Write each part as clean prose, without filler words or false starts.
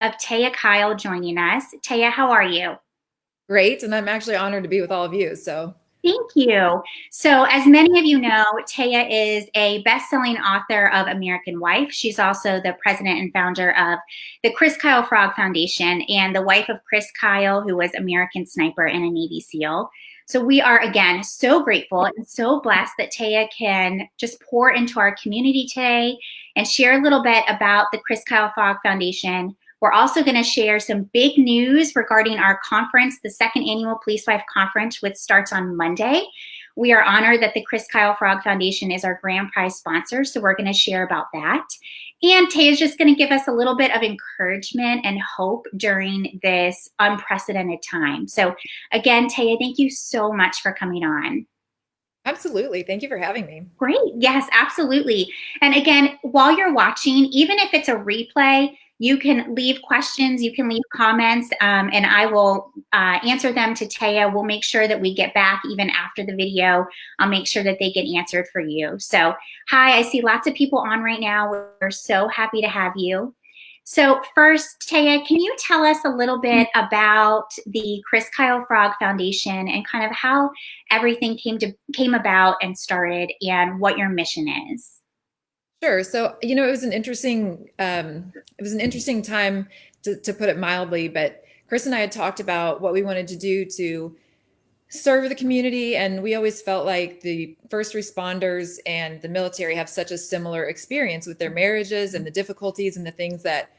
of Taya Kyle joining us. Taya, how are you? Great. And I'm actually honored to be with all of you. So, Thank you. So, as many of you know, Taya is a best-selling author of American Wife. She's also the president and founder of the Chris Kyle Frog Foundation and the wife of Chris Kyle, who was American sniper and a Navy SEAL. So we are, again, so grateful and so blessed that Taya can just pour into our community today and share a little bit about the Chris Kyle Frog Foundation. We're also going to share some big news regarding our conference, the second annual Police Wife Conference, which starts on Monday. We are honored that the Chris Kyle Frog Foundation is our grand prize sponsor, so we're going to share about that. And Tay is just going to give us a little bit of encouragement and hope during this unprecedented time. So again, Taya, thank you so much for coming on. absolutely. Thank you for having me. Great. Yes, absolutely. And again, while you're watching, even if it's a replay, you can leave questions, you can leave comments, and I will answer them to Taya. We'll make sure that we get back even after the video. I'll make sure that they get answered for you. So, hi, I see lots of people on right now. We're so happy to have you. So first, Taya, can you tell us a little bit about the Chris Kyle Frog Foundation and kind of how everything came about and started and what your mission is? Sure. So, it was an interesting time to put it mildly, but Chris and I had talked about what we wanted to do to serve the community. And we always felt like the first responders and the military have such a similar experience with their marriages and the difficulties and the things that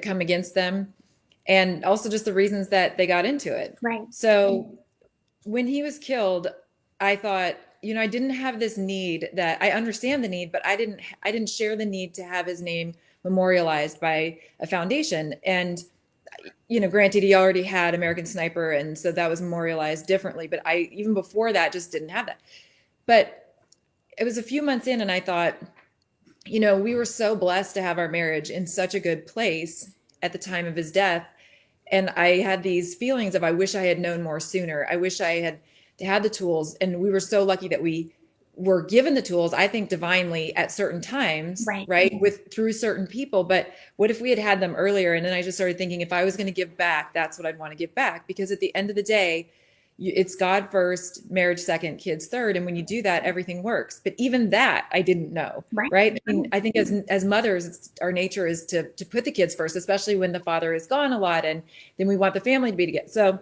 come against them. And also just the reasons that they got into it. Right. So when he was killed, I thought, I didn't have this need that I understand the need, but I didn't share the need to have his name memorialized by a foundation. And, granted, he already had American Sniper, and so that was memorialized differently. But I, even before that, just didn't have that. But it was a few months in, and I thought, we were so blessed to have our marriage in such a good place at the time of his death. And I had these feelings of, I wish I had known more sooner. I wish I had the tools. And we were so lucky that we were given the tools, I think divinely at certain times, Right. right? With through certain people. But what if we had them earlier? And then I just started thinking, if I was going to give back, that's what I'd want to give back. Because at the end of the day, it's God first, marriage second, kids third. And when you do that, everything works. But even that I didn't know, Right. right? I mean, I think as mothers, our nature is to put the kids first, especially when the father is gone a lot, and then we want the family to be together. So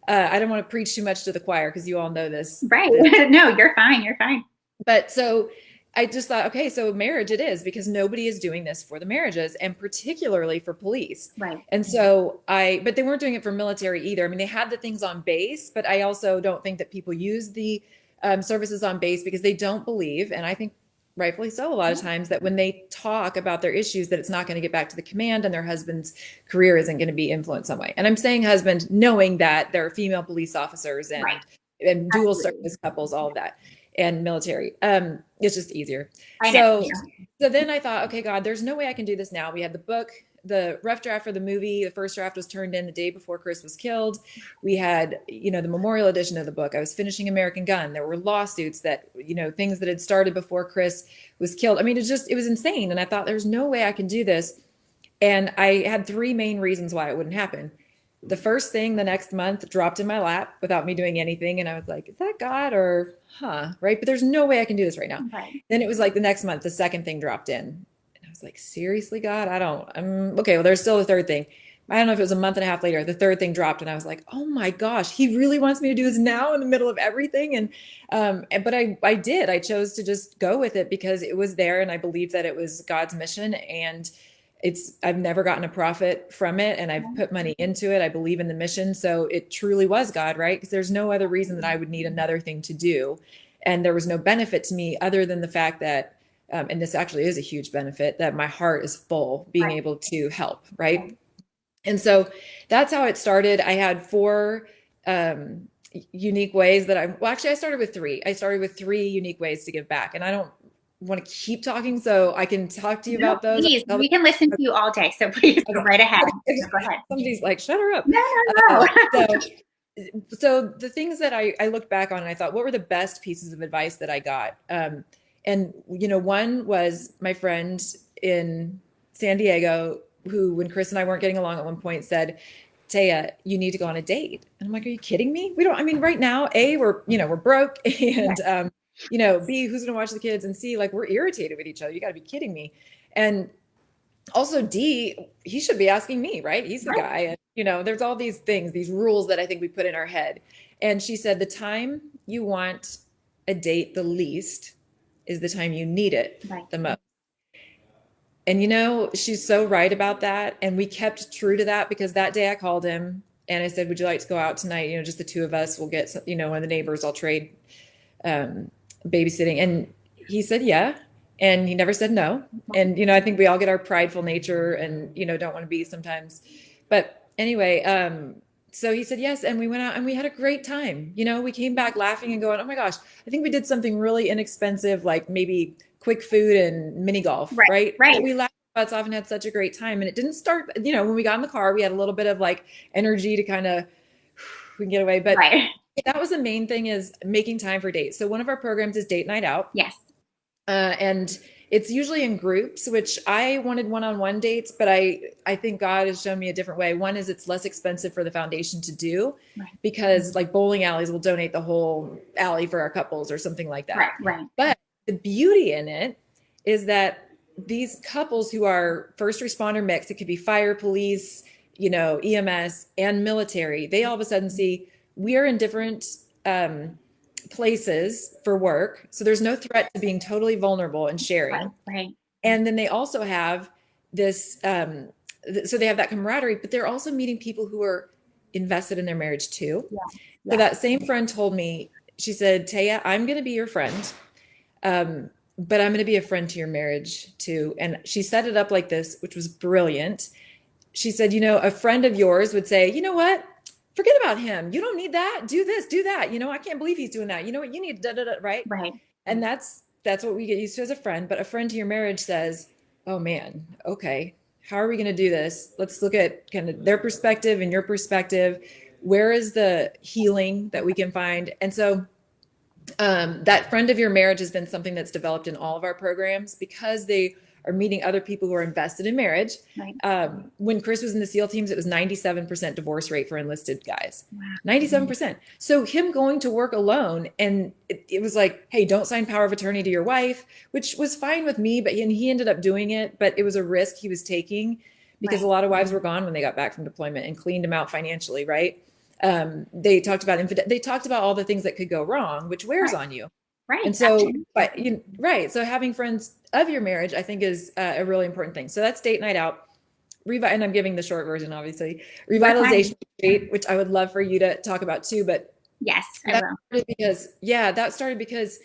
I don't want to preach too much to the choir because you all know this. Right. This, No, you're fine. You're fine. but so I just thought, okay, so marriage it is, because nobody is doing this for the marriages, and particularly for police. Right. And so but they weren't doing it for military either. I mean, they had the things on base, but I also don't think that people use the services on base because they don't believe, and I think rightfully so, a lot of times, that when they talk about their issues, that it's not going to get back to the command and their husband's career isn't going to be influenced some way. And I'm saying husband, knowing that there are female police officers Right. and dual Absolutely. service couples, all of that, and military. It's just easier. I know. So then I thought, okay, God, there's no way I can do this now. We had the book, the rough draft for the movie. The first draft was turned in the day before Chris was killed. We had, the memorial edition of the book. I was finishing American Gun. There were lawsuits that, things that had started before Chris was killed. I mean, it was insane. And I thought, there's no way I can do this. And I had three main reasons why it wouldn't happen. The first thing the next month dropped in my lap without me doing anything. And I was like, is that God or right? But there's no way I can do this right now. Right. Then it was like the next month, the second thing dropped in. And I was like, seriously, God, I'm okay. Well, there's still a third thing. I don't know if it was a month and a half later, the third thing dropped. And I was like, oh my gosh, he really wants me to do this now in the middle of everything. But I did, I chose to just go with it because it was there. And I believed that it was God's mission. And I've never gotten a profit from it, and I've put money into it. I believe in the mission. So it truly was God, right? Because there's no other reason that I would need another thing to do. And there was no benefit to me other than the fact that, and this actually is a huge benefit, that my heart is full being Right. able to help, right? And so that's how it started. I had four unique ways well, actually, I started with three. I started with three unique ways to give back. And I don't want to keep talking, so I can talk to you No, about those. please. We can listen to you all day. So please go Okay. right ahead. Okay. Go ahead. Somebody's like, shut her up. No, no, Uh, no. so, so the things that I looked back on and I thought, what were the best pieces of advice that I got? And one was my friend in San Diego who, when Chris and I weren't getting along at one point, said, Taya, you need to go on a date. And I'm like, are you kidding me? We don't, I mean, right now, A, we're broke, and, B, who's going to watch the kids, and C, like, we're irritated with each other. You got to be kidding me. And also D, he should be asking me, right? He's the Right. guy. And, there's all these things, these rules that I think we put in our head. And she said, the time you want a date the least is the time you need it Right. the most. And she's so right about that. And we kept true to that, because that day I called him and I said, would you like to go out tonight? Just the two of us. We'll get some, one of the neighbors. I'll trade babysitting. And he said, yeah. And he never said no. And, I think we all get our prideful nature and, don't want to be sometimes. But anyway, so he said yes. And we went out and we had a great time. We came back laughing and going, oh my gosh, I think we did something really inexpensive, like maybe quick food and mini golf, right? Right. But we laughed our butts off and had such a great time. And it didn't start, when we got in the car, we had a little bit of like energy to kind of, we can get away. But that was the main thing, is making time for dates. So one of our programs is date night out. Yes. And it's usually in groups, which I wanted one-on-one dates, but I think God has shown me a different way. One is it's less expensive for the foundation to do, because like bowling alleys will donate the whole alley for our couples or something like that. Right. But the beauty in it is that these couples who are first responder mix, it could be fire, police, EMS and military, they all of a sudden see we are in different places for work. So there's no threat to being totally vulnerable and sharing. Right. And then they also have this, so they have that camaraderie, but they're also meeting people who are invested in their marriage too. So that same friend told me, she said, Taya, I'm going to be your friend. But I'm going to be a friend to your marriage too. And she set it up like this, which was brilliant. She said, a friend of yours would say, you know what? Forget about him. You don't need that. Do this, do that. I can't believe he's doing that. You know what? You need da, da, da, right? Right. And that's what we get used to as a friend. But a friend to your marriage says, oh man, okay, how are we going to do this? Let's look at kind of their perspective and your perspective. Where is the healing that we can find? And so that friend of your marriage has been something that's developed in all of our programs, because they are meeting other people who are invested in marriage. Right. When Chris was in the SEAL teams, it was 97% divorce rate for enlisted guys. Wow. 97%. So him going to work alone, and it was like, hey, don't sign power of attorney to your wife, which was fine with me, but he ended up doing it. But it was a risk he was taking, because a lot of wives were gone when they got back from deployment and cleaned him out financially, right? They talked about they talked about all the things that could go wrong, which wears on you. Right. And so, so having friends of your marriage, I think, is a really important thing. So that's date night out. And I'm giving the short version, obviously. Revitalization retreat, which I would love for you to talk about too. But yes, that started because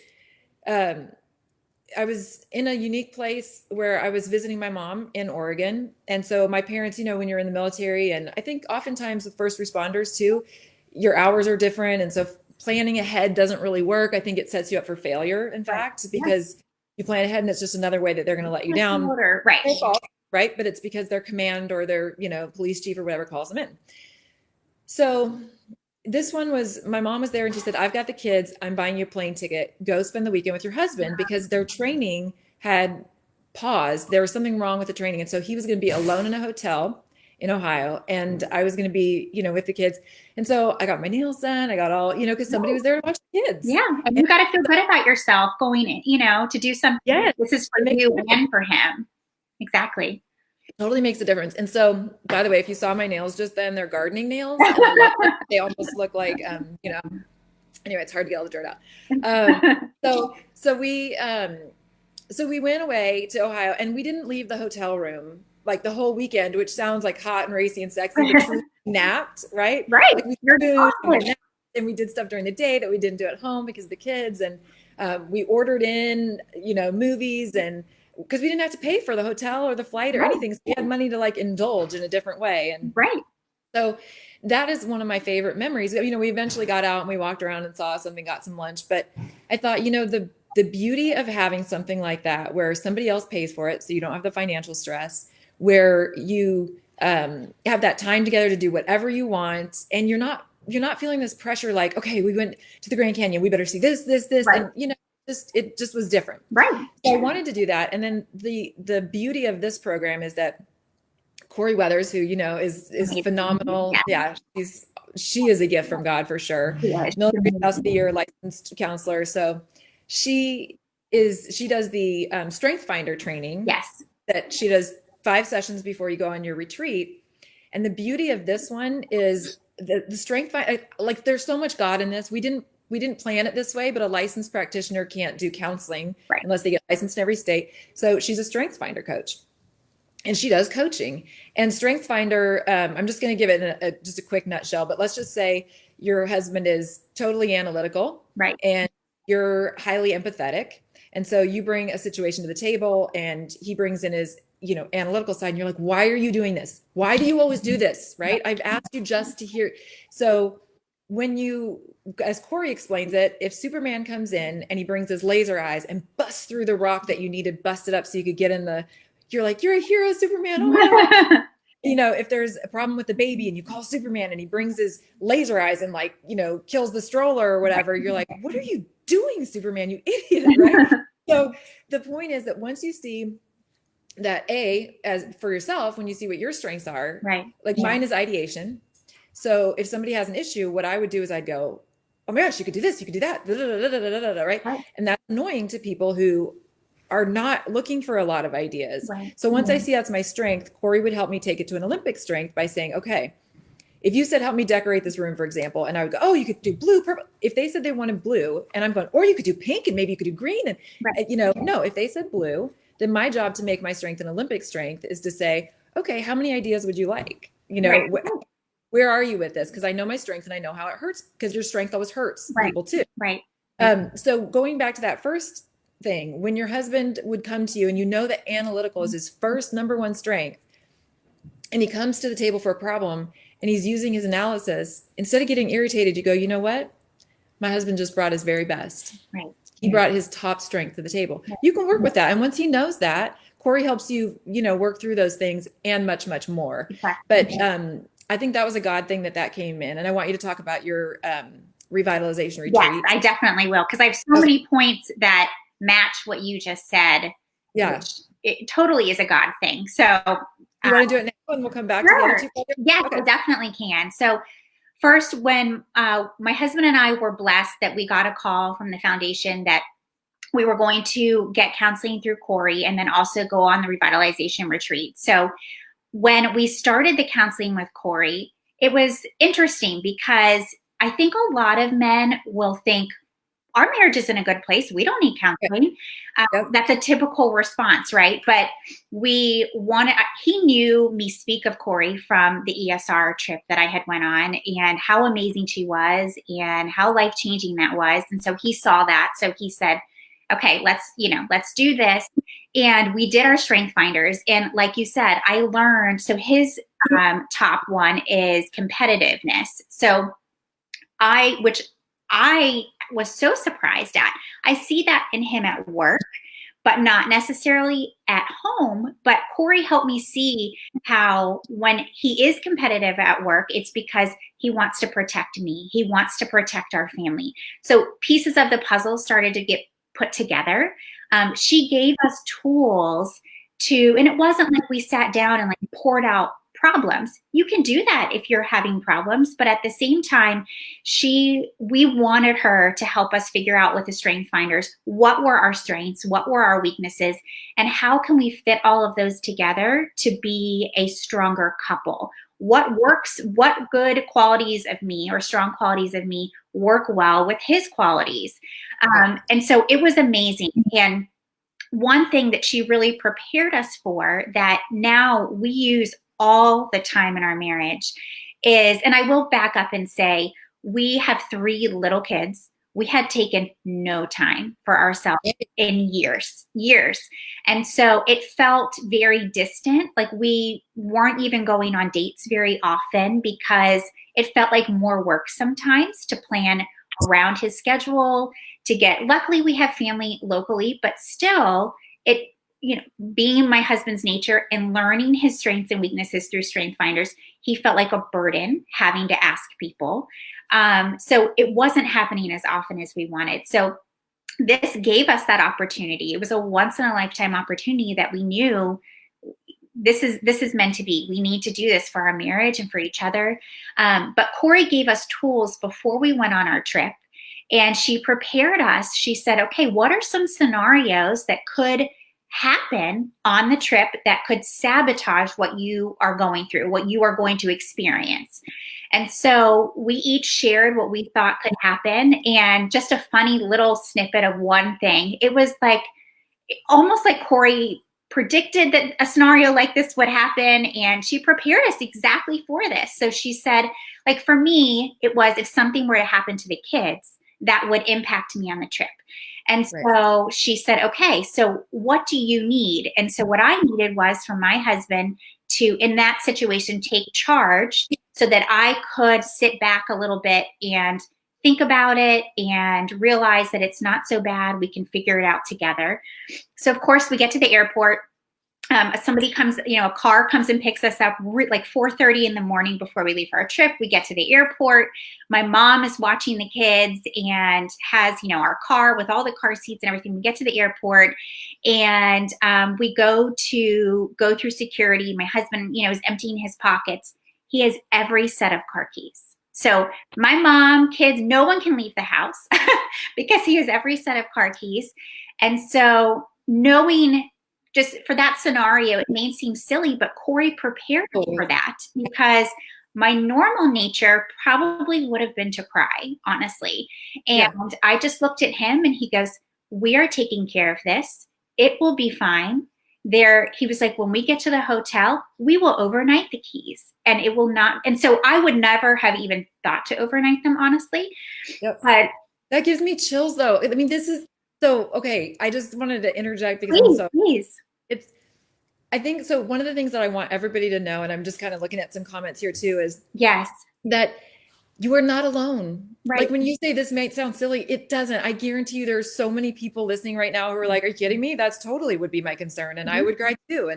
I was in a unique place where I was visiting my mom in Oregon. And so my parents, when you're in the military, and I think oftentimes with first responders too, your hours are different. And so planning ahead doesn't really work. I think it sets you up for failure, in fact, because you plan ahead and it's just another way that they're going to let you down. Right. But it's because their command or their, police chief or whatever calls them in. So this one was, my mom was there and she said, I've got the kids. I'm buying you a plane ticket. Go spend the weekend with your husband, because their training had paused. There was something wrong with the training. And so he was going to be alone in a hotel in Ohio, and I was going to be, with the kids. And so I got my nails done. I got all, because somebody was there to watch the kids. Yeah. And you got to feel good about yourself going in, to do something. Yes. This is for you and for him. Exactly. Totally makes a difference. And so, by the way, if you saw my nails just then, they're gardening nails. And I love them. They almost look like, anyway, it's hard to get all the dirt out. So we went away to Ohio, and we didn't leave the hotel room like the whole weekend, which sounds like hot and racy and sexy, but we napped, right? Right. Like and we did stuff during the day that we didn't do at home because of the kids. And we ordered in, movies, and because we didn't have to pay for the hotel or the flight or anything. So we had money to like indulge in a different way. And so that is one of my favorite memories. We eventually got out and we walked around and saw something, got some lunch. But I thought, the beauty of having something like that, where somebody else pays for it, so you don't have the financial stress, where you have that time together to do whatever you want, and you're not feeling this pressure like, okay, we went to the Grand Canyon, we better see this, and it just was different. Right. So I wanted to do that. And then the beauty of this program is that Corey Weathers, who, you know, is Amazing. phenomenal. Yeah, Yeah, she is a gift from God for sure. yeah, she's Military Spouse of the amazing. Year, licensed counselor. So she she does the Strength Finder training Yes, that she does 5 sessions before you go on your retreat. And the beauty of this one is the Strength Finder, like there's so much God in this. We didn't plan it this way, but a licensed practitioner can't do counseling right, unless they get licensed in every state. So she's a Strength Finder coach and she does coaching. And Strength Finder, I'm just going to give it just a quick nutshell, but let's just say your husband is totally analytical right. and you're highly empathetic. And so you bring a situation to the table and he brings in his, you know, analytical side and you're like, why are you doing this? Why do you always do this? Right? I've asked you just to hear. So when you, as Corey explains it, if Superman comes in and he brings his laser eyes and busts through the rock that you needed busted up so you could get in the, you're like, you're a hero, Superman. Oh my God. You know, if there's a problem with the baby and you call Superman and he brings his laser eyes and, like, you know, kills the stroller or whatever, you're like, what are you doing, Superman, you idiot, right? So the point is that once you see that, as for yourself, when you see what your strengths are, Right. like Yeah. mine is ideation. So if somebody has an issue, what I would do is I'd go, oh my gosh, you could do this, you could do that, right? Right. And that's annoying to people who are not looking for a lot of ideas. Right. So once I see that's my strength, Corey would help me take it to an Olympic strength by saying, okay, if you said, help me decorate this room, for example, and I would go, oh, you could do blue, purple. If they said they wanted blue, and I'm going, or you could do pink, and maybe you could do green. And, Right. you know, no, if they said blue, then my job to make my strength an Olympic strength is to say, okay, how many ideas would you like? You know, Right. where are you with this? Because I know my strength and I know how it hurts, because your strength always hurts Right. people too. Right. So going back to that first thing, when your husband would come to you and you know that analytical is his first number one strength, and he comes to the table for a problem and he's using his analysis, instead of getting irritated, you go, you know what? My husband just brought his very best. Right. He brought his top strength to the table. You can work with that. And once he knows that, Corey helps you, you know, work through those things and much, much more. Exactly. But I think that was a God thing that came in. And I want you to talk about your revitalization Yes, retreat. I definitely will, because I have so many points that match what you just said, Yeah. which it totally is a God thing. So You want to do it now and we'll come back to the sure. other two projects? Yes, Okay. I definitely can. So first, when my husband and I were blessed that we got a call from the foundation that we were going to get counseling through Corey and then also go on the revitalization retreat. So when we started the counseling with Corey, it was interesting because I think a lot of men will think, our marriage is in a good place. We don't need counseling. Yep. That's a typical response, right? But he knew me speak of Corey from the ESR trip that I had went on and how amazing she was and how life-changing that was. And so he saw that. So he said, okay, let's do this. And we did our strength finders. And like you said, I learned, so his top one is competitiveness. So which I was so surprised at. I see that in him at work, but not necessarily at home. But Corey helped me see how when he is competitive at work, it's because he wants to protect me. He wants to protect our family. So pieces of the puzzle started to get put together. She gave us tools and it wasn't like we sat down and like poured out problems. You can do that if you're having problems, but at the same time, we wanted her to help us figure out with the strength finders, what were our strengths, what were our weaknesses, and how can we fit all of those together to be a stronger couple? What works, what good qualities of me or strong qualities of me work well with his qualities? And so it was amazing. And one thing that she really prepared us for that now we use all the time in our marriage is, and I will back up and say, we have 3 little kids. We had taken no time for ourselves in years. And so it felt very distant. Like we weren't even going on dates very often because it felt like more work sometimes to plan around his schedule luckily we have family locally, but still being my husband's nature and learning his strengths and weaknesses through strength finders, he felt like a burden having to ask people. So it wasn't happening as often as we wanted. So this gave us that opportunity. It was a once in a lifetime opportunity that we knew this is meant to be. We need to do this for our marriage and for each other. But Corey gave us tools before we went on our trip, and she prepared us. She said, okay, what are some scenarios that could happen on the trip that could sabotage what you are going through, what you are going to experience? And so we each shared what we thought could happen, and just a funny little snippet of one thing. It was like almost like Corey predicted that a scenario like this would happen, and she prepared us exactly for this. So she said, like, for me, it was if something were to happen to the kids, that would impact me on the trip. And Right. so she said, okay, so what do you need? And so what I needed was for my husband to, in that situation, take charge so that I could sit back a little bit and think about it and realize that it's not so bad. We can figure it out together. So of course we get to the airport. Somebody comes, a car comes and picks us up like 4:30 in the morning before we leave for our trip. We get to the airport. My mom is watching the kids and has, our car with all the car seats and everything. We get to the airport, and we go through security. My husband, is emptying his pockets. He has every set of car keys. So my mom, kids, no one can leave the house because he has every set of car keys. And so knowing just for that scenario, it may seem silly, but Corey prepared me for that, because my normal nature probably would have been to cry, honestly. And Yeah. I just looked at him and he goes, we are taking care of this. It will be fine. He was like, when we get to the hotel, we will overnight the keys, and it will not. And so I would never have even thought to overnight them, honestly. Yep. But That gives me chills though. I mean, this is so okay. I just wanted to interject because please. it's, I think so. One of the things that I want everybody to know, and I'm just kind of looking at some comments here too, is Yes. that you are not alone. Right. Like when you say this might sound silly, it doesn't. I guarantee you there's so many people listening right now who are like, are you kidding me? That's totally would be my concern. And I would cry too.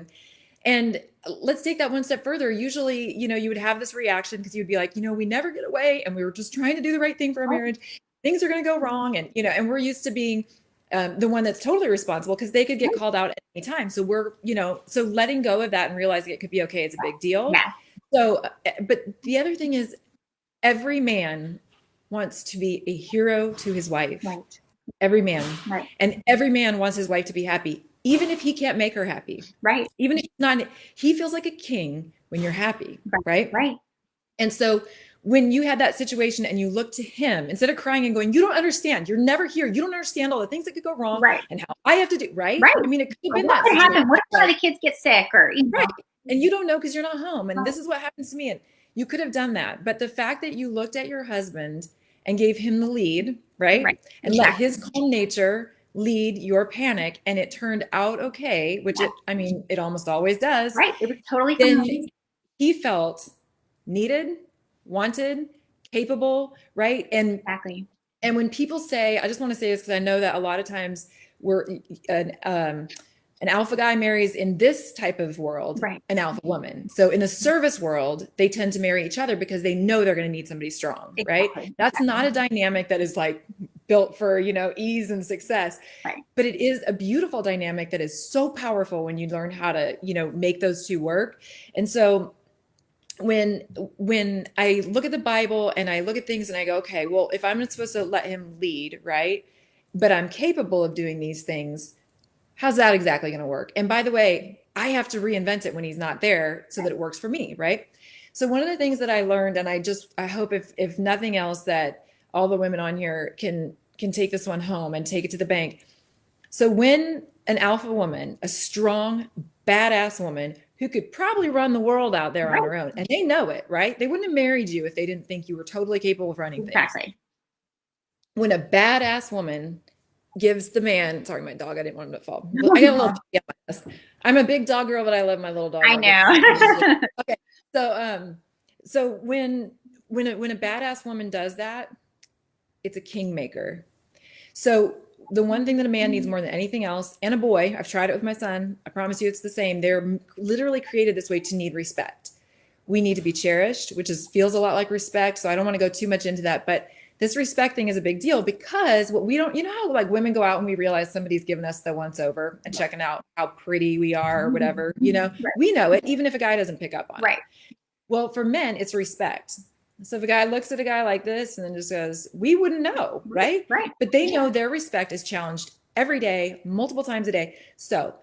And let's take that one step further. Usually, you would have this reaction because you'd be like, we never get away and we were just trying to do the right thing for our marriage. Things are going to go wrong. And we're used to being the one that's totally responsible because they could get called out at any time. So so letting go of that and realizing it could be okay is a big deal. Yeah. So, but the other thing is every man wants to be a hero to his wife. Right. Every man. Right. And every man wants his wife to be happy, even if he can't make her happy. Right. Even if he's not, he feels like a king when you're happy. Right. Right. And so when you had that situation and you look to him, instead of crying and going, you don't understand, you're never here, you don't understand all the things that could go wrong and how I have to do, right? I mean, it could have been that situation. Happen? What if one of the kids get sick or, right. And you don't know because you're not home. And this is what happens to me. And you could have done that. But the fact that you looked at your husband and gave him the lead, right? And let his calm nature lead your panic, and it turned out okay, which it almost always does. Right. It was totally then fine. He felt needed, wanted, capable, right? And exactly. And when people say, I just want to say this because I know that a lot of times an alpha guy marries in this type of world an alpha woman. So in the service world, they tend to marry each other because they know they're going to need somebody strong, right? That's not a dynamic that is like built for, ease and success. Right. But it is a beautiful dynamic that is so powerful when you learn how to, make those two work. And so when I look at the Bible and I look at things and I go, okay, well, if I'm not supposed to let him lead, right? But I'm capable of doing these things, how's that exactly going to work? And by the way, I have to reinvent it when he's not there so that it works for me, right? So one of the things that I learned, and I hope if nothing else that all the women on here can take this one home and take it to the bank. So when an alpha woman, a strong, badass woman who could probably run the world out there on her own, and they know it, right? They wouldn't have married you if they didn't think you were totally capable of running things. When a badass woman gives the man, sorry, my dog, I didn't want him to fall. I got a little, I'm a big dog girl, but I love my little dog. I know. Okay. So when a badass woman does that, it's a kingmaker. So the one thing that a man needs more than anything else, and a boy, I've tried it with my son, I promise you it's the same. They're literally created this way to need respect. We need to be cherished, which feels a lot like respect. So I don't want to go too much into that, but this respect thing is a big deal because what we don't, you know how like women go out and we realize somebody's given us the once over and checking out how pretty we are or whatever, Right. we know it, even if a guy doesn't pick up on it. Right. Well, for men, it's respect. So if a guy looks at a guy like this and then just goes, we wouldn't know, right? Right. But they know their respect is challenged every day, multiple times a day. So,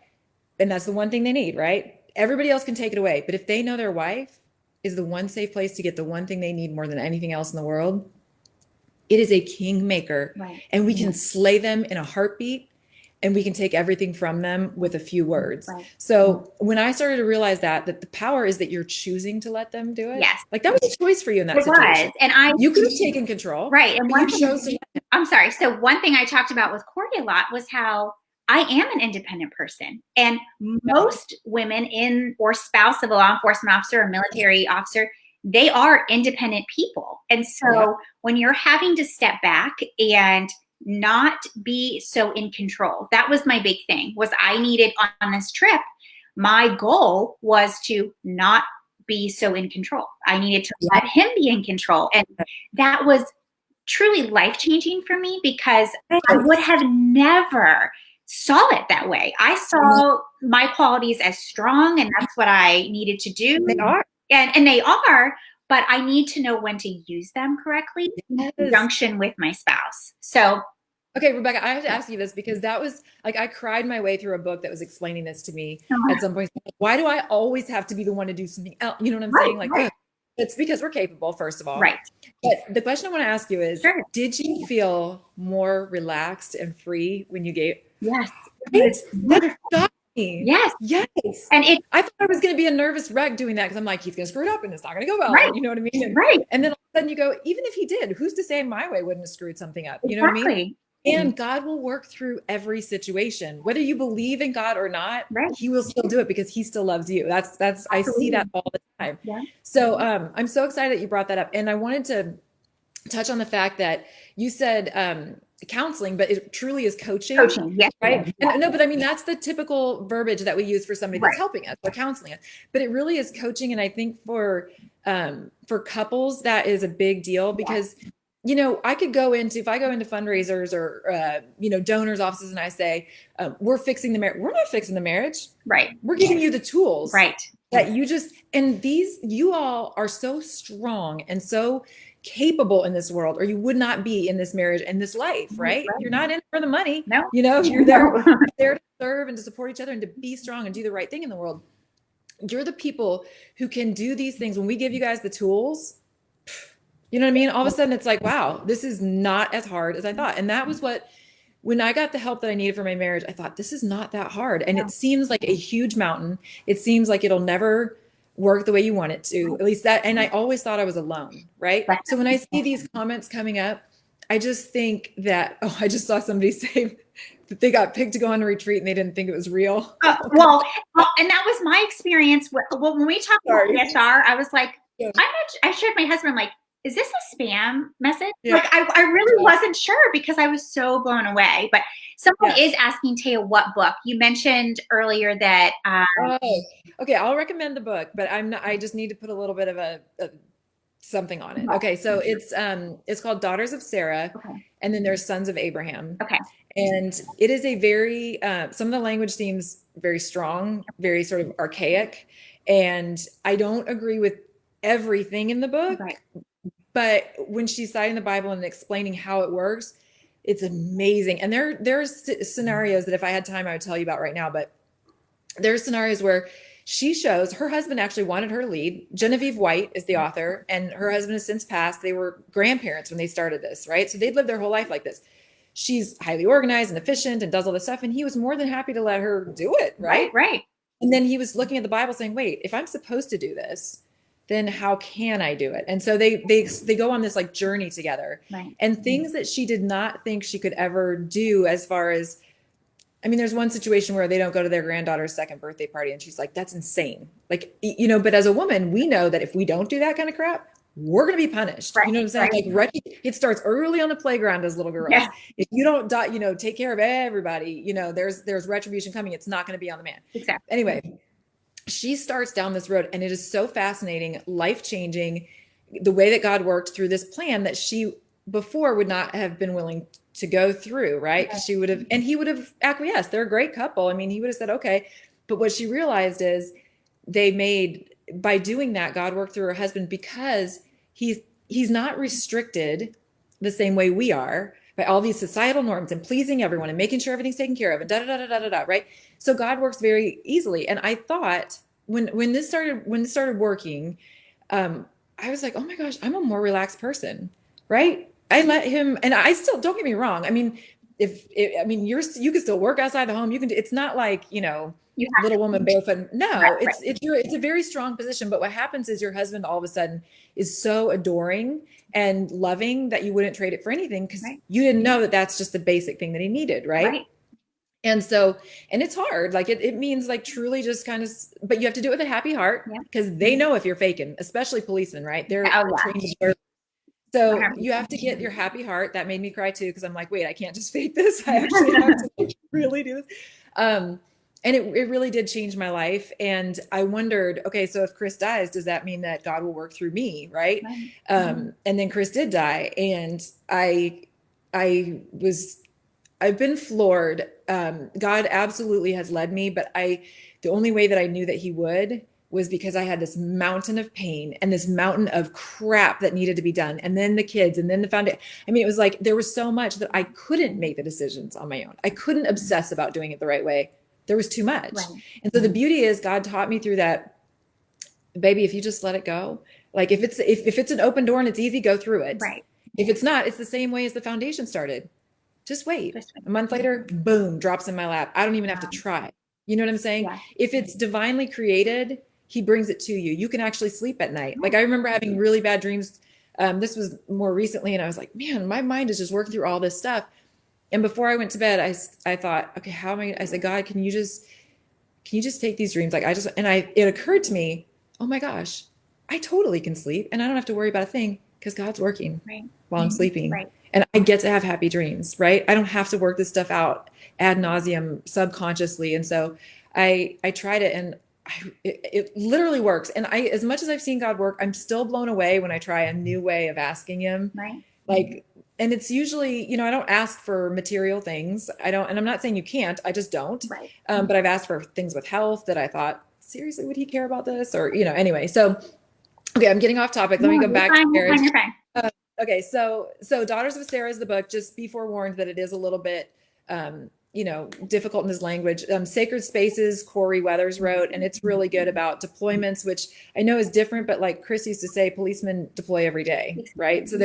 and that's the one thing they need, right? Everybody else can take it away. But if they know their wife is the one safe place to get the one thing they need more than anything else in the world, it is a kingmaker. Right. And we can slay them in a heartbeat and we can take everything from them with a few words. Right. So when I started to realize that the power is that you're choosing to let them do it. Yes. Like that was a choice for you in that It situation. was. And you could have taken control. Right. And but you chose to. I'm sorry. So one thing I talked about with Corey a lot was how I am an independent person. And most women in or spouse of a law enforcement officer or military officer, they are independent people. And so when you're having to step back and not be so in control, that was my big thing, was I needed on this trip, my goal was to not be so in control. I needed to let him be in control. And that was truly life-changing for me because I would have never saw it that way. I saw my qualities as strong, and that's what I needed to do. They are. And they are, but I need to know when to use them correctly in conjunction with my spouse. So okay, Rebecca, I have to ask you this because that was like, I cried my way through a book that was explaining this to me at some point. Why do I always have to be the one to do something else? You know what I'm saying? Like, it's because we're capable, first of all. Right. But the question I want to ask you is, did you feel more relaxed and free when you gave? Yes. Right? That got me. Yes. Yes. And I thought I was going to be a nervous wreck doing that because I'm like, he's going to screw it up and it's not going to go well. Right. You know what I mean? And, right. And then all of a sudden you go, even if he did, who's to say my way wouldn't have screwed something up? You know what I mean? And God will work through every situation, whether you believe in God or not. He will still do it because he still loves you. That's I see that all the time. So I'm so excited that you brought that up. And I wanted to touch on the fact that you said counseling, but it truly is coaching. Yes. Right. And, no, but I mean, that's the typical verbiage that we use for somebody that's helping us or counseling us. But it really is coaching. And I think for couples, that is a big deal because you know, I could go into, if I go into fundraisers or, you know, donors offices and I say, we're fixing the marriage. We're not fixing the marriage. Right. We're giving you the tools. Right. That you just, and you all are so strong and so capable in this world, or you would not be in this marriage and this life, right? You're not in it for the money. No. You know, you're there to serve and to support each other and to be strong and do the right thing in the world. You're the people who can do these things. When we give you guys the tools, you know what I mean? All of a sudden it's like, wow, this is not as hard as I thought. And that was when I got the help that I needed for my marriage, I thought this is not that hard. And it seems like a huge mountain. It seems like it'll never work the way you want it to, at least that. And I always thought I was alone. Right. So when I see these comments coming up, I just think that, I just saw somebody say that they got picked to go on a retreat and they didn't think it was real. Well, and that was my experience. When we talked about CSR, I was like, I shared my husband, like, is this a spam message? Like, I really wasn't sure because I was so blown away. But someone is asking, Taya, what book? You mentioned earlier that. Okay, I'll recommend the book, but I just need to put a little bit of a something on it. Okay, so it's called Daughters of Sarah, and then there's Sons of Abraham. Okay. And it is a very, some of the language seems very strong, very sort of archaic, and I don't agree with everything in the book. But when she's citing the Bible and explaining how it works, it's amazing. And there's scenarios that if I had time, I would tell you about right now. But there's scenarios where she shows her husband actually wanted her to lead. Genevieve White is the author, and her husband has since passed. They were grandparents when they started this, right? So they'd lived their whole life like this. She's highly organized and efficient and does all this stuff. And he was more than happy to let her do it, right? Right. And then he was looking at the Bible saying, wait, if I'm supposed to do this, then how can I do it? And so they go on this like journey together, and things that she did not think she could ever do, as far as, I mean, there's one situation where they don't go to their granddaughter's second birthday party and she's like, that's insane. Like, you know, but as a woman, we know that if we don't do that kind of crap, we're going to be punished. You know what I'm saying? Like, it starts early on the playground as little girls. If you don't, you know, take care of everybody, you know, there's retribution coming. It's not going to be on the man. Anyway, she starts down this road, and it is so fascinating, life-changing, the way that God worked through this plan that she before would not have been willing to go through, right? Because she would have, and he would have acquiesced. They're a great couple. I mean, he would have said, okay. But what she realized is they made, by doing that, God worked through her husband because he's he's not restricted the same way we are by all these societal norms and pleasing everyone and making sure everything's taken care of and da da da da da da, right? So God works very easily. And I thought when this started working, I was like, oh my gosh, I'm a more relaxed person, right? I let him, and I still, don't get me wrong. I mean, I mean, you can still work outside the home. You can, it's not like, You little woman barefoot. have, No, right, it's a very strong position. But what happens is your husband all of a sudden is so adoring and loving that you wouldn't trade it for anything because right, you didn't know that that's just the basic thing that he needed, right? right, And so, and it's hard. Like it means like truly just kind of, but you have to do it with a happy heart yeah. because they know if you're faking, especially policemen, right? They're Oh trained yeah, to observe. So you 100%. have to get your happy heart. That made me cry too because I'm like, wait, I can't just fake this. I actually have to like, really do this. Um, and it really did change my life. And I wondered, okay, so if Chris dies, does that mean that God will work through me, right? Right. And then Chris did die, and I was I've been floored. God absolutely has led me, but the only way that I knew that He would was because I had this mountain of pain and this mountain of crap that needed to be done. And then the kids, and then the foundation. I mean, it was like there was so much that I couldn't make the decisions on my own. I couldn't obsess about doing it the right way. There was too much. Right, And so the beauty is God taught me through that, baby, if you just let it go, like if it's an open door and it's easy, go through it. right. If it's not, it's the same way as the foundation started. Just wait. This way. A month later, boom, drops in my lap. I don't even have to Wow. try. You know what I'm saying? Yeah. If it's divinely created, He brings it to you. You can actually sleep at night. Yeah. Like I remember having really bad dreams. This was more recently, and I was like, man, my mind is just working through all this stuff. And before I went to bed, I thought, okay, how am I? I said, God, can you just take these dreams? Like it occurred to me, oh my gosh, I totally can sleep and I don't have to worry about a thing because God's working Right. while I'm sleeping. Right. And I get to have happy dreams, right? I don't have to work this stuff out ad nauseum subconsciously. And so I tried it, and it literally works. And as much as I've seen God work, I'm still blown away when I try a new way of asking Him. Right. Like, and it's usually, I don't ask for material things. I don't, and I'm not saying you can't, I just don't. Right. But I've asked for things with health that I thought, seriously, would He care about this? Or, anyway. So, okay, I'm getting off topic. Let me No, go you're back to fine. You're marriage. fine. You're fine. Okay, so Daughters of Sarah is the book. Just be forewarned that it is a little bit, difficult in his language. Sacred Spaces, Corey Weathers wrote, and it's really good about deployments, which I know is different, but like Chris used to say, policemen deploy every day, right? So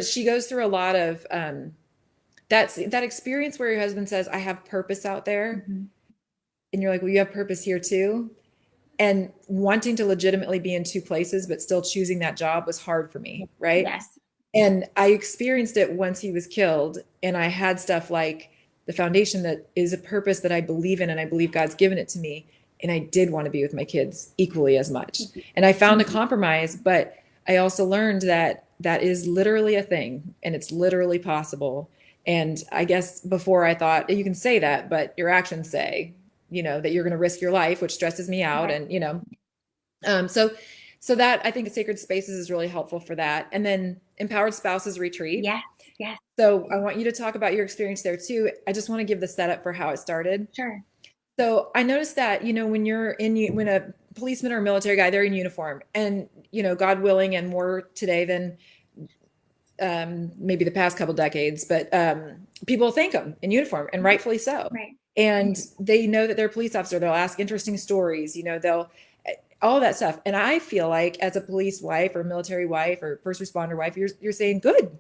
she goes through a lot of that experience where your husband says, "I have purpose out there," Mm-hmm. and you're like, "Well, you have purpose here too." And wanting to legitimately be in two places, but still choosing that job was hard for me, right? Yes. And I experienced it once he was killed. And I had stuff like the foundation that is a purpose that I believe in, and I believe God's given it to me. And I did want to be with my kids equally as much. And I found a compromise, but I also learned that that is literally a thing and it's literally possible. And I guess before I thought you can say that, but your actions say, that you're going to risk your life, which stresses me out. Right. And, so that I think Sacred Spaces is really helpful for that. And then Empowered Spouses Retreat. Yes. Yes. So I want you to talk about your experience there too. I just want to give the setup for how it started. Sure. So I noticed that, when a policeman or a military guy, they're in uniform, and, God willing, and more today than maybe the past couple decades, but people thank them in uniform, and rightfully so. Right. And they know that they're a police officer. They'll ask interesting stories, they'll all that stuff. And I feel like as a police wife or military wife or first responder wife, you're saying, good,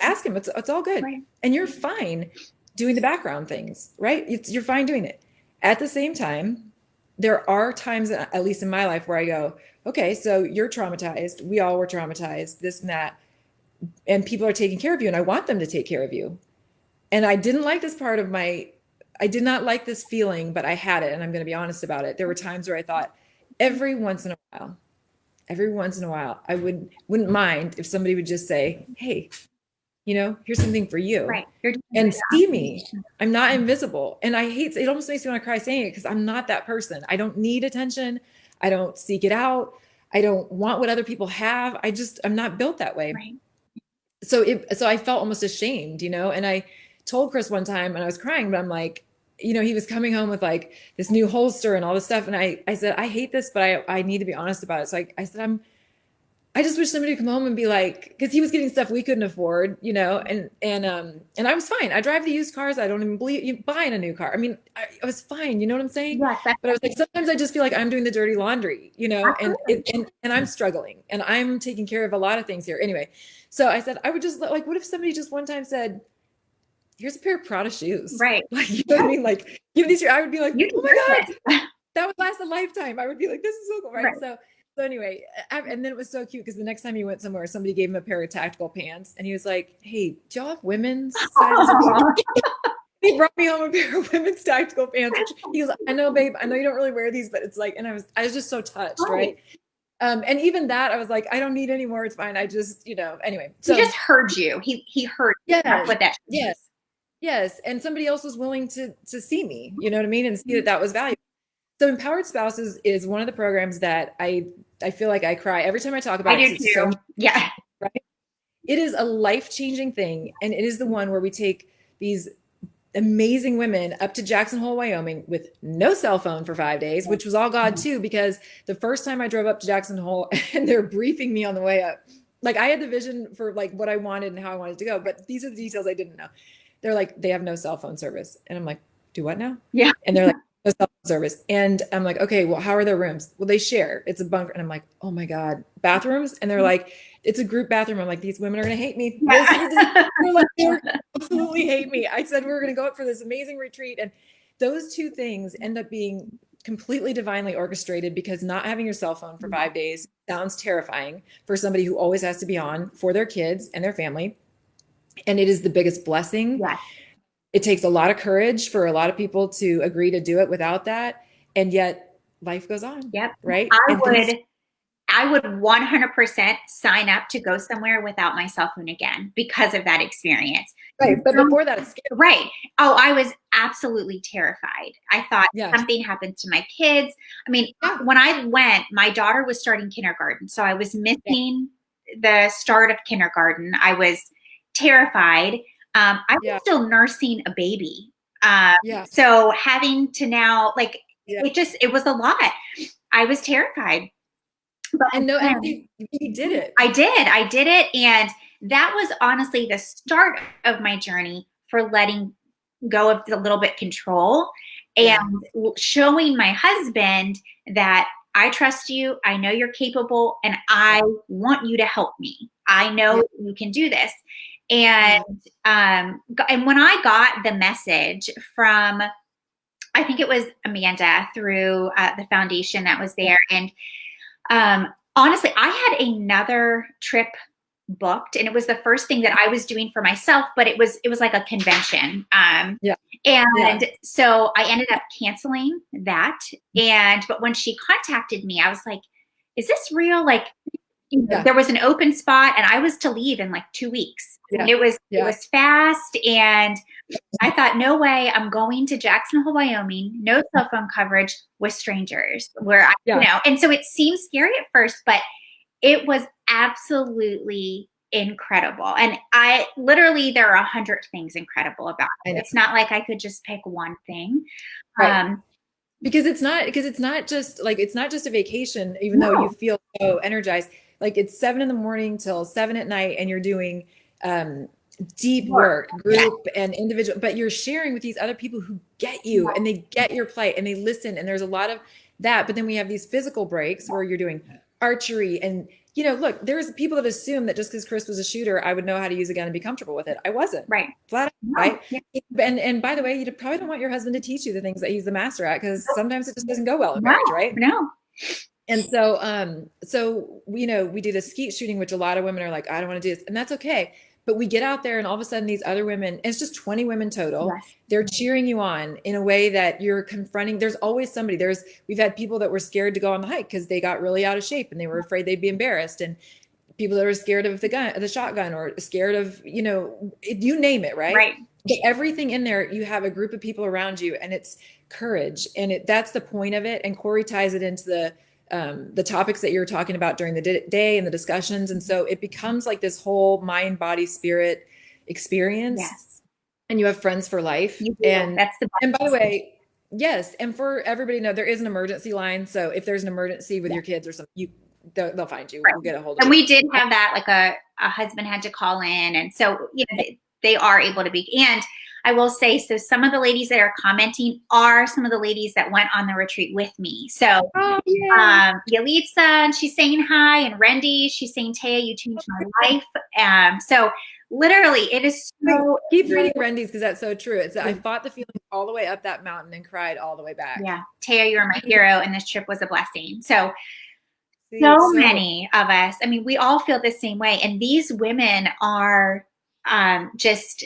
ask him. It's all good. Right. And you're fine doing the background things, right? You're fine doing it. At the same time, there are times, at least in my life, where I go, okay, so you're traumatized. We all were traumatized, this and that. And people are taking care of you, and I want them to take care of you. And I didn't like this part of I did not like this feeling, but I had it, and I'm going to be honest about it. There were times where I thought, every once in a while, I wouldn't mind if somebody would just say, hey, here's something for you. Right. And see me. I'm not invisible. And it almost makes me want to cry saying it, because I'm not that person. I don't need attention. I don't seek it out. I don't want what other people have. I'm not built that way. Right. so I felt almost ashamed, and I told Chris one time and I was crying, but I'm like, he was coming home with like this new holster and all this stuff. And I said, I hate this, but I need to be honest about it. So I said, I just wish somebody would come home and be like, because he was getting stuff we couldn't afford, and I was fine. I drive the used cars. I don't even believe you buying a new car. I mean, I was fine. You know what I'm saying? Yes, that's But I was like, sometimes I just feel like I'm doing the dirty laundry, absolutely and I'm struggling and I'm taking care of a lot of things here. Anyway, so I said, I would just like, what if somebody just one time said, here's a pair of Prada shoes. right. Like, you know what I mean? Like, give these, I would be like, You oh my deserve God, it. that would last a lifetime. I would be like, this is so cool, right? Right. So anyway, and then it was so cute because the next time he went somewhere, somebody gave him a pair of tactical pants, and he was like, "Hey, do y'all have women's sizes?" He brought me home a pair of women's tactical pants. Which he goes, "I know, babe. I know you don't really wear these, but it's like," and I was just so touched, Right. right? And even that, I was like, I don't need any more. It's fine. I just, anyway. He So just heard you. He heard you. That's yes, what that yes, is. yes, and somebody else was willing to see me. You know what I mean, and see that that was valuable. So Empowered Spouses is one of the programs that I feel like I cry every time I talk I about it do because it's so too. Yeah. right. It is a life-changing thing, and it is the one where we take these amazing women up to Jackson Hole, Wyoming with no cell phone for 5 days, which was all God too, because the first time I drove up to Jackson Hole and they're briefing me on the way up, like I had the vision for like what I wanted and how I wanted to go, but these are the details I didn't know. They're like, they have no cell phone service. And I'm like, do what now? Yeah. And they're like, no cell phone service. And I'm like, okay, well, how are their rooms? Well, they share. It's a bunker. And I'm like, oh my God, bathrooms? And they're like, it's a group bathroom. I'm like, these women are going to hate me. Yeah. They're like, they're absolutely hate me. I said we were going to go up for this amazing retreat. And those two things end up being completely divinely orchestrated because not having your cell phone for 5 days sounds terrifying for somebody who always has to be on for their kids and their family. And it is the biggest blessing. Yes. It takes a lot of courage for a lot of people to agree to do it without that. And yet life goes on, Yep. right? I And things, would I would 100% sign up to go somewhere without my cell phone again because of that experience. right. But before that, it's scary. Right. Oh, I was absolutely terrified. I thought Yes. something happened to my kids. I mean, Yeah. when I went, my daughter was starting kindergarten. So I was Yeah. missing the start of kindergarten. I was terrified. I was Yeah. still nursing a baby. Yeah. So having to now, like, Yeah. it was a lot. I was terrified. But And no, and again, you did it. I did it. And that was honestly the start of my journey for letting go of the little bit control and Yeah. showing my husband that I trust you, I know you're capable, and I want you to help me. I know Yeah. you can do this. And and when I got the message from, I think it was Amanda through the foundation that was there, and honestly, I had another trip booked, and it was the first thing that I was doing for myself, but it was like a convention. Yeah. And Yeah. so I ended up canceling that. But when she contacted me, I was like, is this real? Like, Yeah. there was an open spot and I was to leave in like 2 weeks. Yeah. And it Yeah. was fast. And I thought, no way, I'm going to Jackson Hole, Wyoming, no cell phone coverage with strangers where Yeah. and so it seemed scary at first, but it was absolutely incredible. And there are 100 things incredible about I it. know. It's not like I could just pick one thing. Right. Because it's not just a vacation, even though you No, feel so energized. Like it's 7 in the morning till 7 at night, and you're doing um, deep work. work, group and individual, but you're sharing with these other people who get you and they get your plight and they listen. And there's a lot of that. But then we have these physical breaks where you're doing archery and look, there's people that assume that just because Chris was a shooter, I would know how to use a gun and be comfortable with it. I wasn't. Right. Flat out, No. right? Yeah. And by the way, you probably don't want your husband to teach you the things that he's the master at because sometimes it just doesn't go well in No, marriage, right? no. And so we do the skeet shooting, which a lot of women are like, I don't want to do this, and that's okay. But we get out there, and all of a sudden, these other women, it's just 20 women total. Yes. They're cheering you on in a way that you're confronting. There's always somebody. We've had people that were scared to go on the hike because they got really out of shape and they were afraid they'd be embarrassed, and people that were scared of the shotgun, or scared of you name it, right? Right. But everything in there, you have a group of people around you, and it's courage, and that's the point of it. And Corey ties it into the topics that you're talking about during the day and the discussions. And so it becomes like this whole mind, body, spirit experience. Yes, And you have friends for life. you do. That's the And by the best. way, yes, and for everybody to know, there is an emergency line. So if there's an emergency with Yeah, your kids or something, they'll find you. right. We'll get a hold of And you. we did have that, like a husband had to call in. And so, they are able to be. And I will say, so some of the ladies that are commenting are some of the ladies that went on the retreat with me. So Oh, yay. Yalitza, and she's saying hi, and Rendy, she's saying, Taya, you changed my life. So literally, it is so Keep reading Rendy's because that's so true. It's I fought the feeling all the way up that mountain and cried all the way back. yeah, Taya, you're my hero, and this trip was a blessing. So See, so it's so many of us, I mean, we all feel the same way, and these women are just,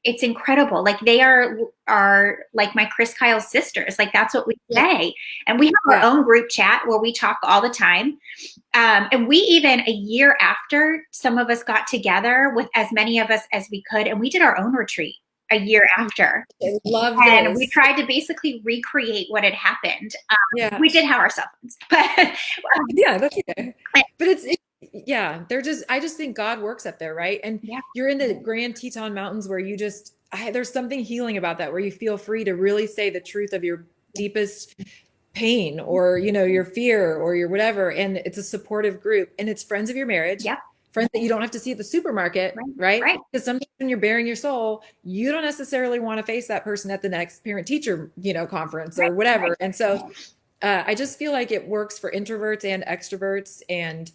it's incredible. Like they are like my Chris Kyle sisters. Like that's what we say. And we have our own group chat where we talk all the time. And we even a year after, some of us got together with as many of us as we could, and we did our own retreat a year after. I love And this. we tried to basically recreate what had happened. Yeah. We did have our cell phones, but Yeah, that's okay. But yeah, I just think God works up there, right? And yeah, you're in the Grand Teton Mountains where you just, there's something healing about that, where you feel free to really say the truth of your deepest pain or, your fear or your whatever. And it's a supportive group and it's friends of your marriage, yeah, friends that you don't have to see at the supermarket, right? right. Because sometimes when you're bearing your soul, you don't necessarily want to face that person at the next parent teacher, conference or whatever. Right. And so I just feel like it works for introverts and extroverts. And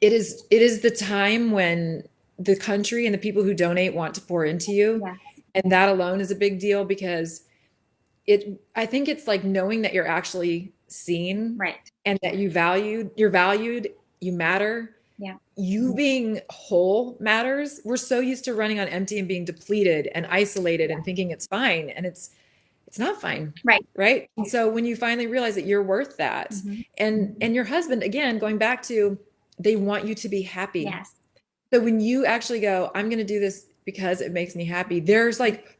it is the time when the country and the people who donate want to pour into you. Yeah. And that alone is a big deal because I think it's like knowing that you're actually seen Right. and that you're valued, you matter. Yeah. You being whole matters. We're so used to running on empty and being depleted and isolated and thinking it's fine. And it's not fine. Right. Right. And so when you finally realize that you're worth that, and your husband, again, going back to, they want you to be happy. Yes. So when you actually go, I'm going to do this because it makes me happy, there's like,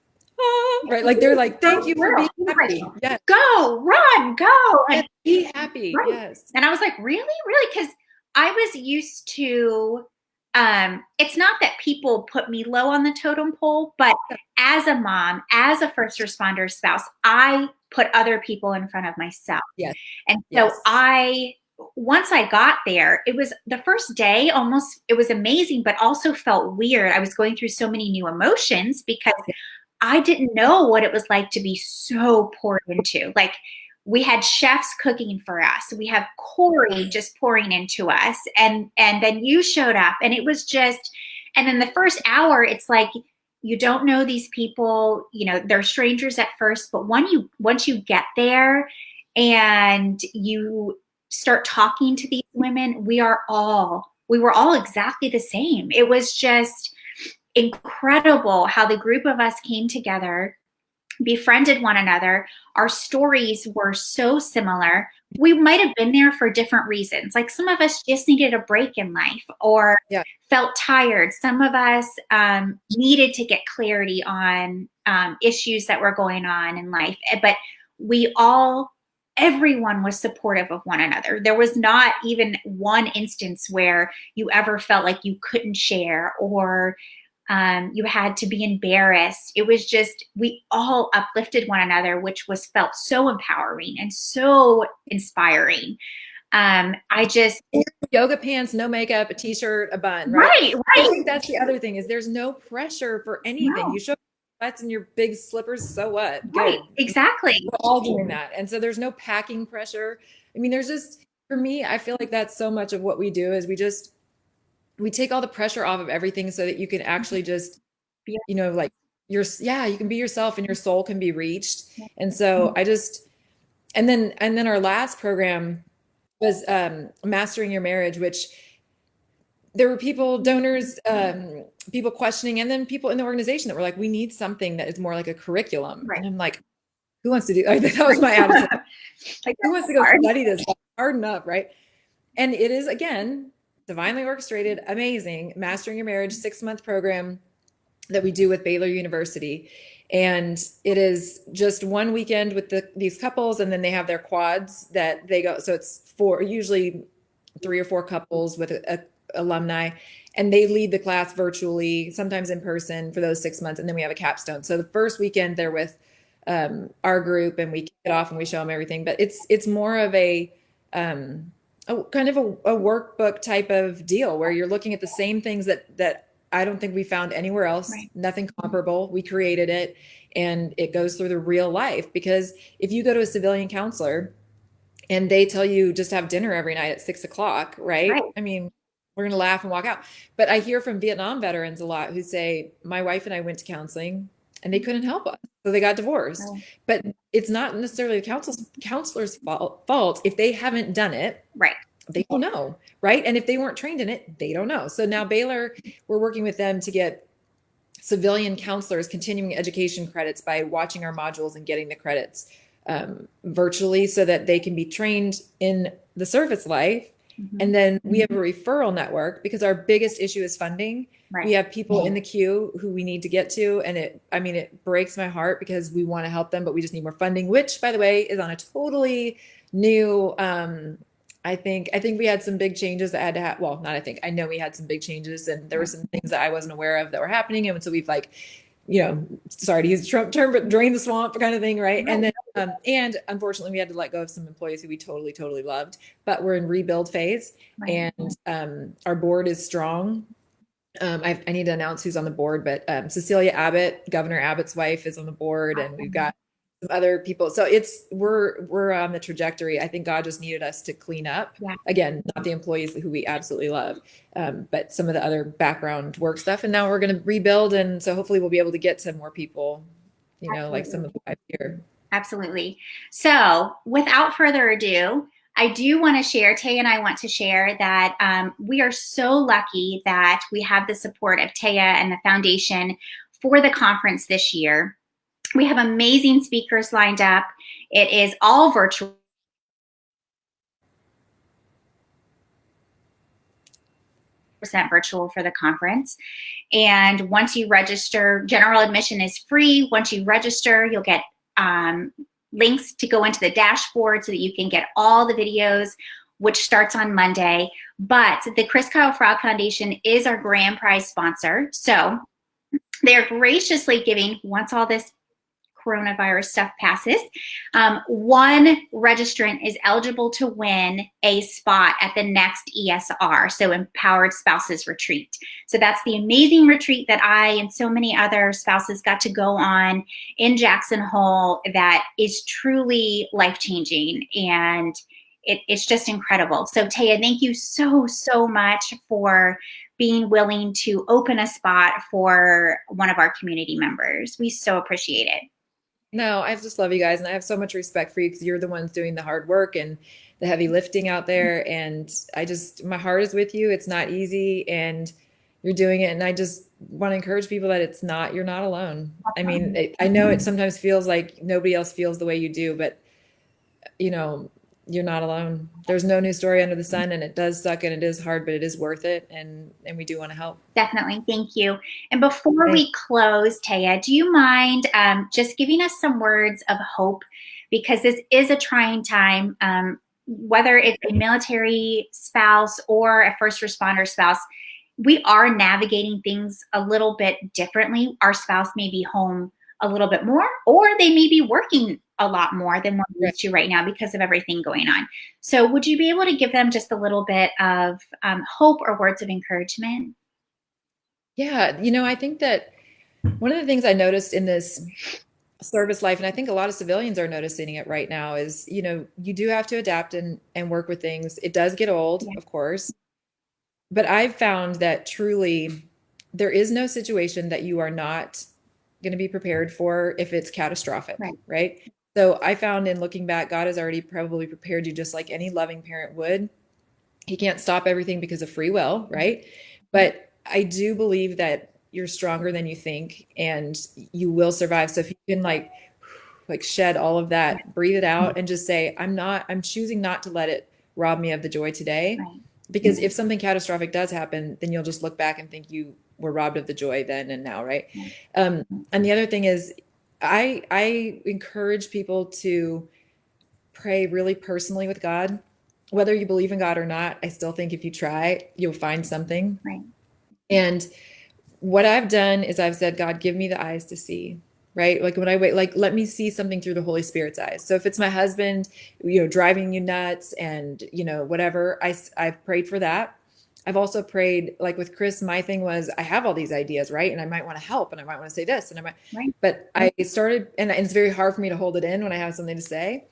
right. Like they're like, thank you for being happy. Yes. Go, run, go. Yes, be happy. Right. Yes. And I was like, really? Really? Because I was used to, it's not that people put me low on the totem pole, but as a mom, as a first responder spouse, I put other people in front of myself. Yes. And so once I got there, it was the first day it was amazing, but also felt weird. I was going through so many new emotions because I didn't know what it was like to be so poured into. Like we had chefs cooking for us. We have Corey just pouring into us. And then you showed up and it was just, and then the first hour, it's like, you don't know these people, they're strangers at first, but once you get there and you start talking to these women, we were all exactly the same. It was just incredible how the group of us came together, befriended one another. Our stories were so similar. We might have been there for different reasons. Like some of us just needed a break in life or felt tired. Some of us needed to get clarity on issues that were going on in life. But everyone was supportive of one another. There was not even one instance where you ever felt like you couldn't share or you had to be embarrassed. It was just, we all uplifted one another, which felt so empowering and so inspiring. Yoga pants, no makeup, a t-shirt, a bun, right? I think that's the other thing is there's no pressure for anything. You show sweats and your big slippers, so what? Right, exactly. We're all doing that. And so there's no packing pressure. I mean, there's just, for me, I feel like that's so much of what we do is we take all the pressure off of everything so that you can actually just, like you can be yourself and your soul can be reached. And so and then our last program was Mastering Your Marriage, which there were donors, people questioning, and then people in the organization that were like, we need something that is more like a curriculum. Right. And I'm like, who wants to do that? That was my attitude. Like, who wants to go study this? Hard enough, right? And it is, again, divinely orchestrated, amazing, Mastering Your Marriage 6-month program that we do with Baylor University. And it is just one weekend with these couples, and then they have their quads that they go. So it's four, usually 3 or 4 couples with alumni, and they lead the class virtually, sometimes in person for those 6 months. And then we have a capstone. So the first weekend they're with our group, and we kick it off and we show them everything. But it's more of a kind of a workbook type of deal where you're looking at the same things that I don't think we found anywhere else. Right. Nothing comparable. We created it, and it goes through the real life. Because if you go to a civilian counselor and they tell you just have dinner every night at 6 o'clock, Right. right? I mean, we're going to laugh and walk out. But I hear from Vietnam veterans a lot who say, my wife and I went to counseling and they couldn't help us. So they got divorced. Right. But it's not necessarily the counselor's fault. If they haven't done it, Right. they don't know, right? And if they weren't trained in it, they don't know. So now Baylor, we're working with them to get civilian counselors continuing education credits by watching our modules and getting the credits virtually so that they can be trained in the service life. Mm-hmm. And then we have a referral network because our biggest issue is funding. Right. We have people in the queue who we need to get to. And it breaks my heart because we want to help them, but we just need more funding, which, by the way, is on a totally new I think we had some big changes that had to happen. Well, not I know we had some big changes, and there were some things that I wasn't aware of that were happening. And so we've sorry to use the Trump term, but drain the swamp kind of thing, right? And then, and unfortunately, we had to let go of some employees who we totally, totally loved, but we're in rebuild phase. Right. And our board is strong. I need to announce who's on the board, but Cecilia Abbott, Governor Abbott's wife, is on the board, and we've got some other people. So we're on the trajectory. I think God just needed us to clean up. Yeah. Again, not the employees who we absolutely love, but some of the other background work stuff. And now we're going to rebuild, and so hopefully we'll be able to get to more people. Like some of the guys here. Absolutely. So, without further ado, I do want to share, Taya and I want to share that we are so lucky that we have the support of Taya and the foundation for the conference this year. We have amazing speakers lined up. It is all virtual. Virtual for the conference. And once you register, general admission is free. Once you register, you'll get links to go into the dashboard so that you can get all the videos, which starts on Monday. But the Chris Kyle Frog Foundation is our grand prize sponsor. So they're graciously giving, once all this coronavirus stuff passes, one registrant is eligible to win a spot at the next ESR, so Empowered Spouses Retreat. So that's the amazing retreat that I and so many other spouses got to go on in Jackson Hole that is truly life-changing, and it's just incredible. So Taya, thank you so, so much for being willing to open a spot for one of our community members. We so appreciate it. No, I just love you guys, and I have so much respect for you because you're the ones doing the hard work and the heavy lifting out there. And my heart is with you. It's not easy, and you're doing it. And I just want to encourage people that you're not alone. I mean, I know it sometimes feels like nobody else feels the way you do, but you're not alone. There's no new story under the sun, and it does suck and it is hard, but it is worth it. And we do want to help. Definitely. Thank you. And before we close, Taya, do you mind just giving us some words of hope? Because this is a trying time, whether it's a military spouse or a first responder spouse, we are navigating things a little bit differently. Our spouse may be home a little bit more, or they may be working a lot more than we're used to right now because of everything going on. So would you be able to give them just a little bit of hope or words of encouragement? Yeah, I think that one of the things I noticed in this service life, and I think a lot of civilians are noticing it right now, is, you do have to adapt and work with things. It does get old, of course, but I've found that truly there is no situation that you are not going to be prepared for if it's catastrophic, right? So I found in looking back, God has already probably prepared you just like any loving parent would. He can't stop everything because of free will, right? But I do believe that you're stronger than you think, and you will survive. So if you can like shed all of that, breathe it out, and just say, I'm choosing not to let it rob me of the joy today. Because if something catastrophic does happen, then you'll just look back and think you were robbed of the joy then and now, right? And the other thing is, I encourage people to pray really personally with God. Whether you believe in God or not, I still think if you try, you'll find something. Right. And what I've done is I've said, God, give me the eyes to see, right? Like when I wait, like let me see something through the Holy Spirit's eyes. So if it's my husband, driving you nuts and, whatever, I've prayed for that. I've also prayed, like with Chris, my thing was I have all these ideas, right? And I might want to help and I might want to say this and Right. but I started, and it's very hard for me to hold it in when I have something to say.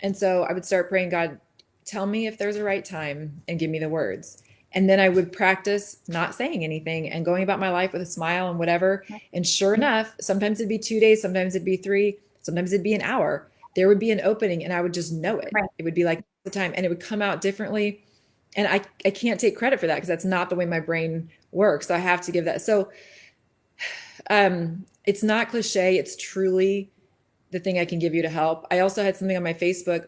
And so I would start praying, God, tell me if there's a right time and give me the words. And then I would practice not saying anything and going about my life with a smile and whatever. And sure enough, sometimes it'd be 2 days, sometimes it'd be three, sometimes it'd be an hour. There would be an opening and I would just know it. Right. It would be like the time and it would come out differently. And I can't take credit for that because that's not the way my brain works. So I have to give that. So it's not cliche. It's truly the thing I can give you to help. I also had something on my Facebook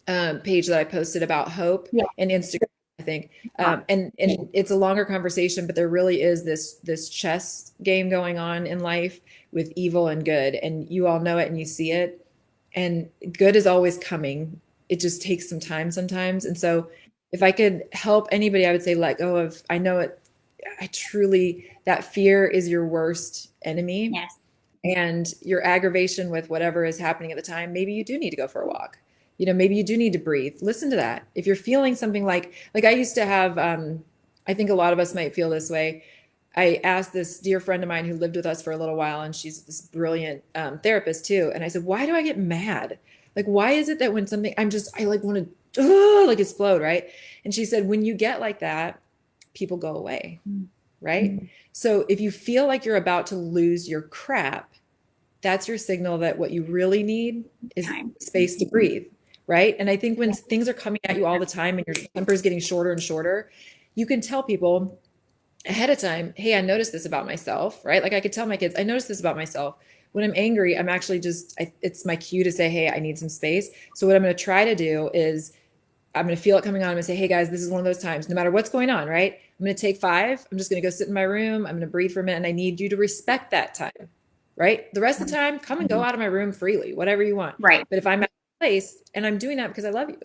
page that I posted about hope Yeah. and Instagram, I think. And it's a longer conversation, but there really is this chess game going on in life with evil and good, and you all know it and you see it. And good is always coming. It just takes some time sometimes. And so if I could help anybody, I would say let go of, I know it, I truly, that fear is your worst enemy. Yes. And your aggravation with whatever is happening at the time, maybe you do need to go for a walk. Maybe you do need to breathe. Listen to that. If you're feeling something like I used to have, I think a lot of us might feel this way. I asked this dear friend of mine who lived with us for a little while, and she's this brilliant therapist too. And I said, why do I get mad? Like, why is it that when something, I like want to like explode, right? And she said, when you get like that, people go away, right? Mm-hmm. So if you feel like you're about to lose your crap, that's your signal that what you really need is space to breathe, right? And I think when things are coming at you all the time and your temper is getting shorter and shorter, you can tell people ahead of time, hey, I noticed this about myself, right? Like I could tell my kids, I noticed this about myself. When I'm angry, I'm actually it's my cue to say, hey, I need some space. So what I'm going to try to do is I'm going to feel it coming on. I'm going to say, hey guys, this is one of those times, no matter what's going on, right? I'm going to take 5. I'm just going to go sit in my room. I'm going to breathe for a minute. And I need you to respect that time, right? The rest of the time, come and go out of my room freely, whatever you want. Right. But if I'm at a place and I'm doing that because I love you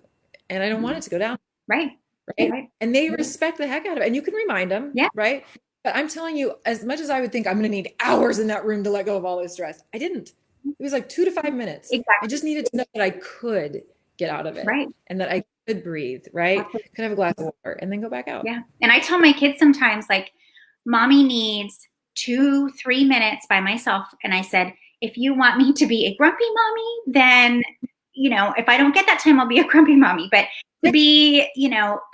and I don't want it to go down. Right. Right. And they respect the heck out of it. And you can remind them. Yeah. Right. But I'm telling you, as much as I would think I'm going to need hours in that room to let go of all this stress, I didn't. It was like 2 to 5 minutes. Exactly. I just needed to know that I could get out of it. Right. And that I could breathe, right? Absolutely. Could have a glass of water and then go back out. Yeah. And I tell my kids sometimes, like, mommy needs 2-3 minutes by myself. And I said, if you want me to be a grumpy mommy, then, if I don't get that time, I'll be a grumpy mommy. But to be,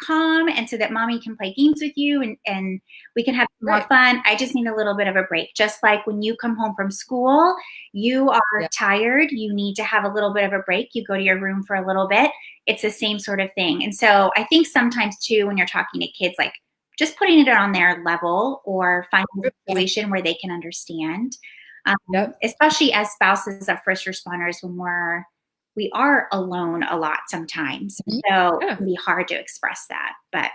calm and so that mommy can play games with you and we can have more fun. I just need a little bit of a break. Just like when you come home from school, you are tired. You need to have a little bit of a break. You go to your room for a little bit. It's the same sort of thing. And so I think sometimes too, when you're talking to kids, like just putting it on their level or finding a situation where they can understand, especially as spouses of first responders, when we are alone a lot sometimes. So it can be hard to express that, but.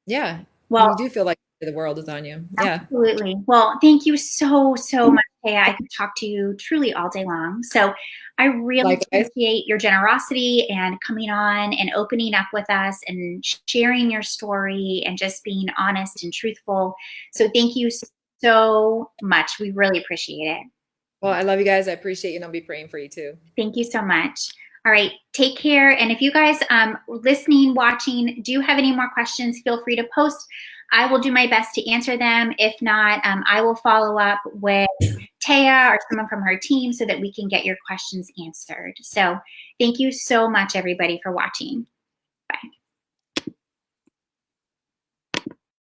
Yeah. Well, you do feel like the world is on you. Yeah. Absolutely. Well, thank you so much, Taya. I could talk to you truly all day long. So I really appreciate your generosity and coming on and opening up with us and sharing your story and just being honest and truthful. So thank you so much. We really appreciate it. Well, I love you guys. I appreciate you and I'll be praying for you too. Thank you so much. All right, take care. And if you guys listening, watching, do have any more questions, feel free to post. I will do my best to answer them. If not, I will follow up with Taya or someone from her team so that we can get your questions answered. So thank you so much, everybody, for watching.